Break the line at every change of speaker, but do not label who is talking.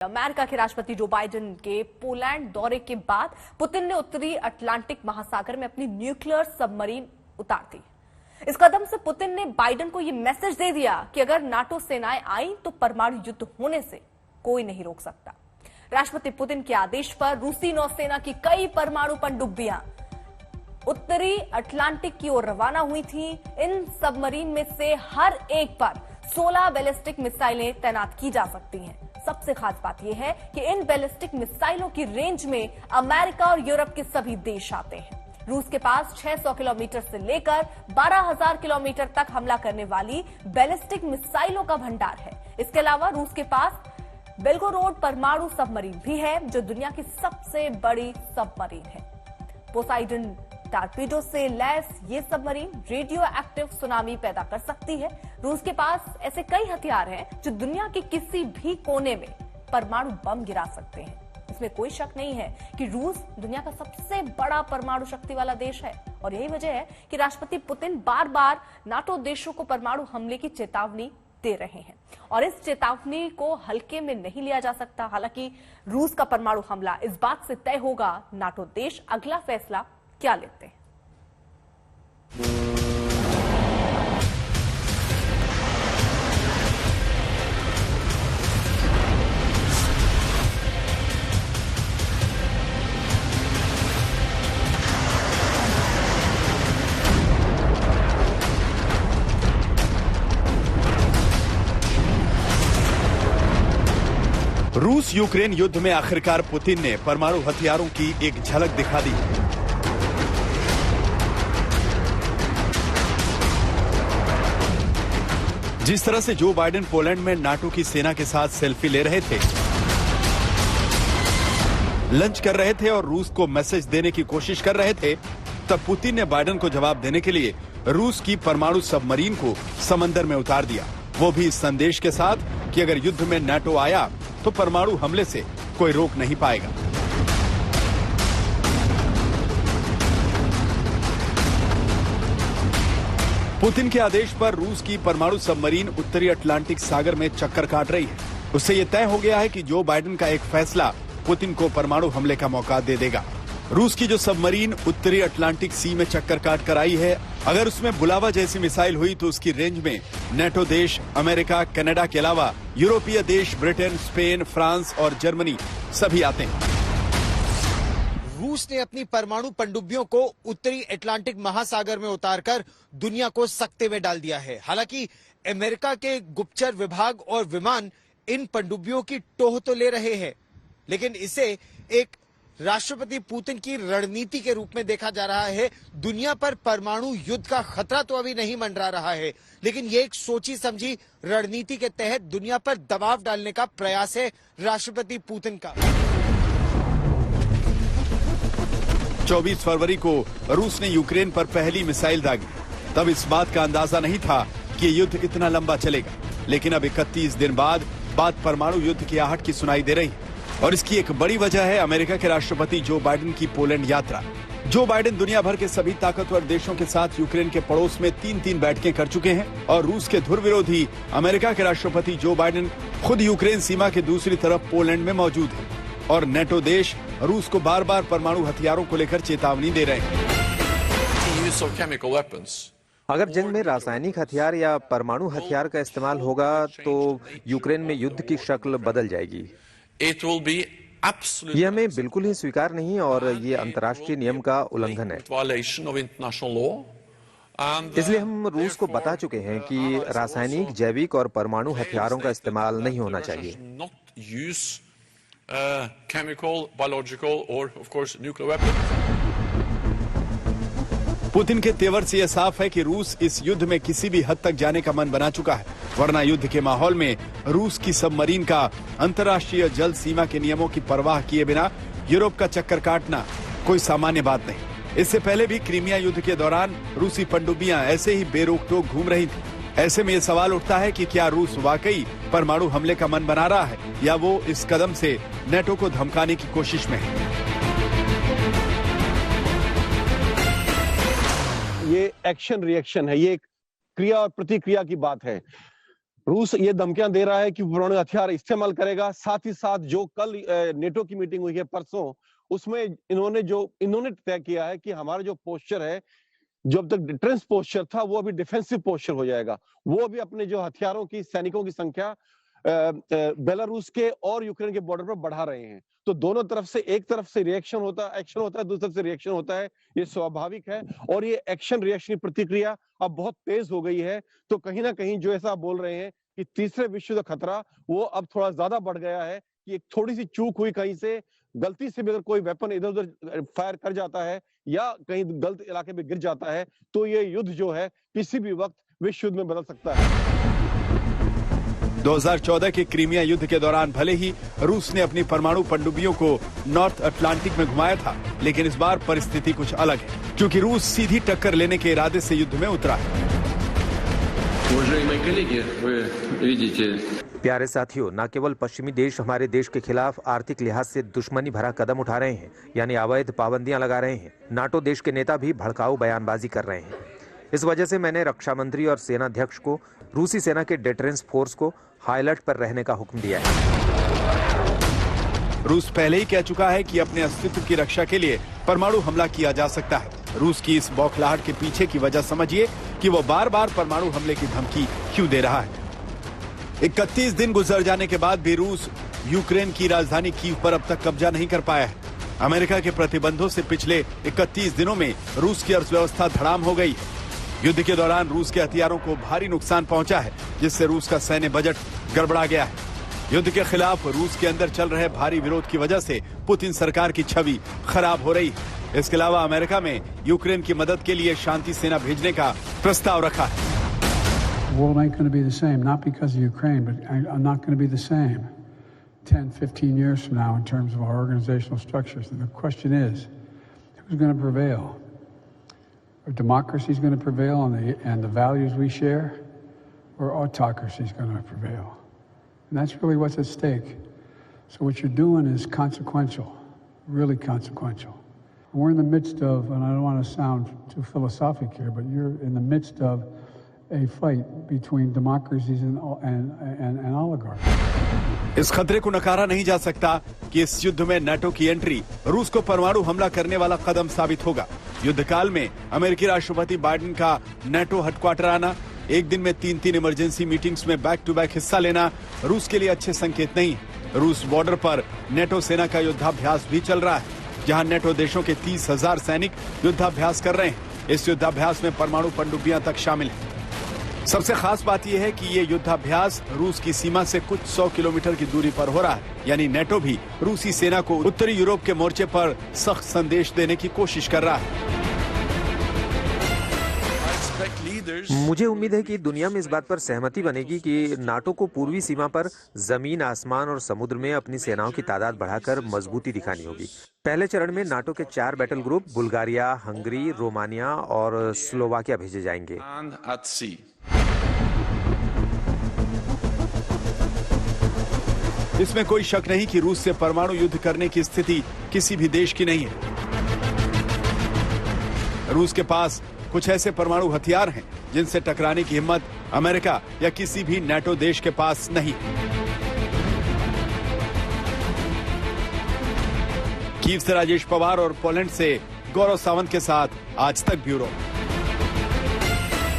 America के राष्ट्रपति Joe Biden के पोलैंड दौरे के बाद पुतिन ने उत्तरी अटलांटिक महासागर में अपनी न्यूक्लियर सबमरीन उतार दी। इस कदम से पुतिन ने बाइडेन को यह मैसेज दे दिया कि अगर नाटो सेनाएं आई तो परमाणु युद्ध होने से कोई नहीं रोक सकता। राष्ट्रपति पुतिन के आदेश पर रूसी नौसेना की कई परमाणु पनडुब्बियां उत्तरी अटलांटिक की ओर रवाना हुई थी। इन सबमरीन में से हर एक पर 16 बैलिस्टिक मिसाइलें तैनात की जा सकती हैं। सबसे खास बात यह है कि इन बैलिस्टिक मिसाइलों की रेंज में अमेरिका और यूरोप के सभी देश आते हैं। रूस के पास 600 किलोमीटर से लेकर 12,000 किलोमीटर तक हमला करने वाली बैलिस्टिक मिसाइलों का भंडार है। इसके अलावा रूस के पास बेल्गोरोड परमाणु सबमरीन भी है, जो दुनिया की सबसे बड़ी सबमरीन है। पोसाइडन टारपीडो से लैस ये सबमरीन रेडियो एक्टिव सुनामी पैदा कर सकती है। रूस के पास ऐसे कई हथियार हैं जो दुनिया के किसी भी कोने में परमाणु बम गिरा सकते हैं। इसमें कोई शक नहीं है कि रूस दुनिया का सबसे बड़ा परमाणु शक्ति वाला देश है और यही वजह है कि राष्ट्रपति पुतिन बार बार नाटो देशों को परमाणु हमले की चेतावनी दे रहे हैं और इस चेतावनी को हल्के में नहीं लिया जा सकता। हालांकि रूस का परमाणु हमला इस बात से तय होगा नाटो देश अगला फैसला क्या लेते हैं।
रूस यूक्रेन युद्ध में आखिरकार पुतिन ने परमाणु हथियारों की एक झलक दिखा दी। जिस तरह से जो बाइडेन पोलैंड में नाटो की सेना के साथ सेल्फी ले रहे थे, लंच कर रहे थे और रूस को मैसेज देने की कोशिश कर रहे थे, तब पुतिन ने बाइडेन को जवाब देने के लिए रूस की परमाणु सबमरीन को समंदर में उतार दिया, वो भी इस संदेश के साथ कि अगर युद्ध में नाटो आया तो परमाणु हमले से कोई रोक नहीं पाएगा। पुतिन के आदेश पर रूस की परमाणु सबमरीन उत्तरी अटलांटिक सागर में चक्कर काट रही है। उससे यह तय हो गया है कि जो बाइडेन का एक फैसला पुतिन को परमाणु हमले का मौका दे देगा। रूस की जो सबमरीन उत्तरी अटलांटिक सी में चक्कर काट कर आई है, अगर उसमें बुलावा जैसी मिसाइल हुई तो उसकी रेंज में नाटो देश, अमेरिका, कनाडा के अलावा यूरोपीय देश ब्रिटेन, स्पेन, फ्रांस और जर्मनी सभी आते हैं।
रूस ने अपनी परमाणु पनडुब्बियों को उत्तरी अटलांटिक महासागर में उतारकर दुनिया को सकते में डाल दिया है। हालांकि अमेरिका के गुप्तचर विभाग और विमान इन पनडुब्बियों की टोह तो ले रहे हैं, लेकिन इसे एक राष्ट्रपति पुतिन की रणनीति के रूप में देखा जा रहा है। दुनिया पर परमाणु युद्ध का खतरा तो अभी नहीं मंडरा रहा है, लेकिन ये एक सोची समझी रणनीति के तहत दुनिया पर दबाव डालने का प्रयास है राष्ट्रपति पुतिन का।
24 फरवरी को रूस ने यूक्रेन पर पहली मिसाइल दागी। तब इस बात का अंदाजा नहीं था कि ये युद्ध इतना लंबा चलेगा, लेकिन अब 31 दिन बाद बात परमाणु युद्ध की आहट की सुनाई दे रही है और इसकी एक बड़ी वजह है अमेरिका के राष्ट्रपति जो बाइडेन की पोलैंड यात्रा। जो बाइडेन दुनिया भर के सभी ताकतवर देशों के साथ यूक्रेन के पड़ोस में 3-3 बैठकें कर चुके हैं और रूस के धुर विरोधी अमेरिका के राष्ट्रपति जो बाइडेन खुद यूक्रेन सीमा के दूसरी तरफ पोलैंड में मौजूद है और नाटो देश रूस को बार बार परमाणु हथियारों को लेकर चेतावनी दे रहे हैं।
अगर जंग में रासायनिक हथियार या परमाणु हथियार का इस्तेमाल होगा तो यूक्रेन में युद्ध की शक्ल बदल जाएगी। ये हमें बिल्कुल ही स्वीकार नहीं और ये अंतर्राष्ट्रीय नियम का उल्लंघन है। इसलिए हम रूस को बता चुके हैं कि रासायनिक, जैविक और परमाणु हथियारों का इस्तेमाल नहीं होना चाहिए।
chemical, biological or of course nuclear weapons.
Putin के तेवर से यह साफ है कि रूस इस युद्ध में किसी भी हद तक जाने का मन बना चुका है, वरना युद्ध के माहौल में रूस की सबमरीन का अंतर्राष्ट्रीय जल सीमा के नियमों की परवाह किए बिना यूरोप का चक्कर काटना कोई सामान्य बात नहीं। इससे पहले भी क्रीमिया युद्ध के दौरान रूसी पनडुब्बियां ऐसे ही बेरोक टोक घूम रही थी। ऐसे में यह सवाल उठता है कि क्या रूस वाकई परमाणु हमले का मन बना रहा है या वो इस कदम से नाटो को धमकाने की कोशिश में है।
ये एक्शन रिएक्शन है, ये क्रिया और प्रतिक्रिया की बात है। रूस ये धमकियां दे रहा है कि परमाणु हथियार इस्तेमाल करेगा। साथ ही साथ जो कल नेटो की मीटिंग हुई है परसों, उसमें इन्होंने तय किया है कि हमारा जो पोस्चर है, जो अब तक डिफेंस पोस्चर था, वो अभी डिफेंसिव पोस्चर हो जाएगा। वो अभी अपने जो हथियारों की, सैनिकों की संख्या बेलारूस के और यूक्रेन के बॉर्डर पर बढ़ा रहे हैं। तो दोनों तरफ से, एक तरफ से एक्शन होता है, दूसरी तरफ से रिएक्शन होता है। ये स्वाभाविक है और ये एक्शन रिएक्शन की प्रतिक्रिया अब बहुत तेज हो गई है। तो कहीं ना कहीं जो ऐसा बोल रहे हैं कि तीसरे विश्व का खतरा वो अब थोड़ा ज्यादा बढ़ गया है, कि एक थोड़ी सी चूक हुई, कहीं से गलती से भी अगर कोई वेपन इधर उधर फायर कर जाता है या कहीं गलत इलाके में गिर जाता है, तो ये युद्ध जो है किसी भी वक्त विश्व युद्ध में बदल सकता है।
2014 के क्रीमिया युद्ध के दौरान भले ही रूस ने अपनी परमाणु पनडुब्बियों को नॉर्थ अटलांटिक में घुमाया था, लेकिन इस बार परिस्थिति कुछ अलग है, क्योंकि रूस सीधी टक्कर लेने के इरादे से युद्ध में उतरा है।
प्यारे साथियों, न केवल पश्चिमी देश हमारे देश के खिलाफ आर्थिक लिहाज से दुश्मनी भरा कदम उठा रहे हैं, यानी अवैध पाबंदियां लगा रहे हैं, नाटो देश के नेता भी भड़काऊ बयानबाजी कर रहे हैं। इस वजह से मैंने रक्षा मंत्री और सेनाध्यक्ष को रूसी सेना के डिफेंस फोर्स को हाई अलर्ट पर रहने का हुक्म दिया है।
रूस पहले ही कह चुका है कि अपने अस्तित्व की रक्षा के लिए परमाणु हमला किया जा सकता है। रूस की इस बौखलाहट के पीछे की वजह समझिए कि वो बार बार परमाणु हमले की धमकी क्यों दे रहा है। 31 दिन गुजर जाने के बाद भी रूस यूक्रेन की राजधानी कीव पर अब तक कब्जा नहीं कर पाया है। अमेरिका के प्रतिबंधों से पिछले 31 दिनों में रूस की अर्थव्यवस्था धड़ाम हो गई है। युद्ध के दौरान रूस के हथियारों को भारी नुकसान पहुंचा है, जिससे रूस का सैन्य बजट गड़बड़ा गया है। युद्ध के खिलाफ रूस के अंदर चल रहे भारी विरोध की वजह से पुतिन सरकार की छवि खराब हो रही है। इसके अलावा अमेरिका में यूक्रेन की मदद के लिए शांति सेना भेजने का प्रस्ताव रखा है।
world ain't going to be the same, not because of Ukraine, but I'm not going to be the same 10, 15 years from now in terms of our organizational structures. And the question is, who's going to prevail? Are democracies going to prevail and the values we share, or autocracy is going to prevail? And that's really what's at stake. So what you're doing is consequential, really consequential. We're in the midst of, and I don't want to sound too philosophic here, but you're in the midst of a fight between democracies and oligarchs.
इस खतरे को नकारा नहीं जा सकता कि इस युद्ध में नाटो की एंट्री रूस को परमाणु हमला करने वाला कदम साबित होगा। युद्ध काल में अमेरिकी राष्ट्रपति बाइडेन का नाटो हेडक्वार्टर आना, एक दिन में 3 इमरजेंसी मीटिंग्स में बैक टू बैक हिस्सा लेना रूस के लिए अच्छे संकेत नहीं है। रूस बॉर्डर पर नाटो सेना का युद्धाभ्यास भी चल रहा है, जहां नाटो देशों के 30,000 सैनिक युद्धाभ्यास कर रहे हैं। इस युद्धाभ्यास में परमाणु पनडुब्बियां तक शामिल हैं। सबसे खास बात यह है कि ये युद्धाभ्यास रूस की सीमा से कुछ 100 किलोमीटर की दूरी पर हो रहा है, यानी नाटो भी रूसी सेना को उत्तरी यूरोप के मोर्चे पर सख्त संदेश देने की कोशिश कर रहा है।
मुझे उम्मीद है कि दुनिया में इस बात पर सहमति बनेगी कि नाटो को पूर्वी सीमा पर जमीन, आसमान और समुद्र में अपनी सेनाओं की तादाद बढ़ाकर मजबूती दिखानी होगी। पहले चरण में नाटो के 4 battle group Bulgaria, Hungary, Romania और स्लोवाकिया भेजे जाएंगे।
इसमें कोई शक नहीं कि रूस से परमाणु युद्ध करने की स्थिति किसी भी देश की नहीं है। रूस के पास कुछ ऐसे परमाणु हथियार हैं जिनसे टकराने की हिम्मत अमेरिका या किसी भी नाटो देश के पास नहीं। कीव से राजेश पवार और पोलैंड से गौरव सावंत के साथ आज तक ब्यूरो।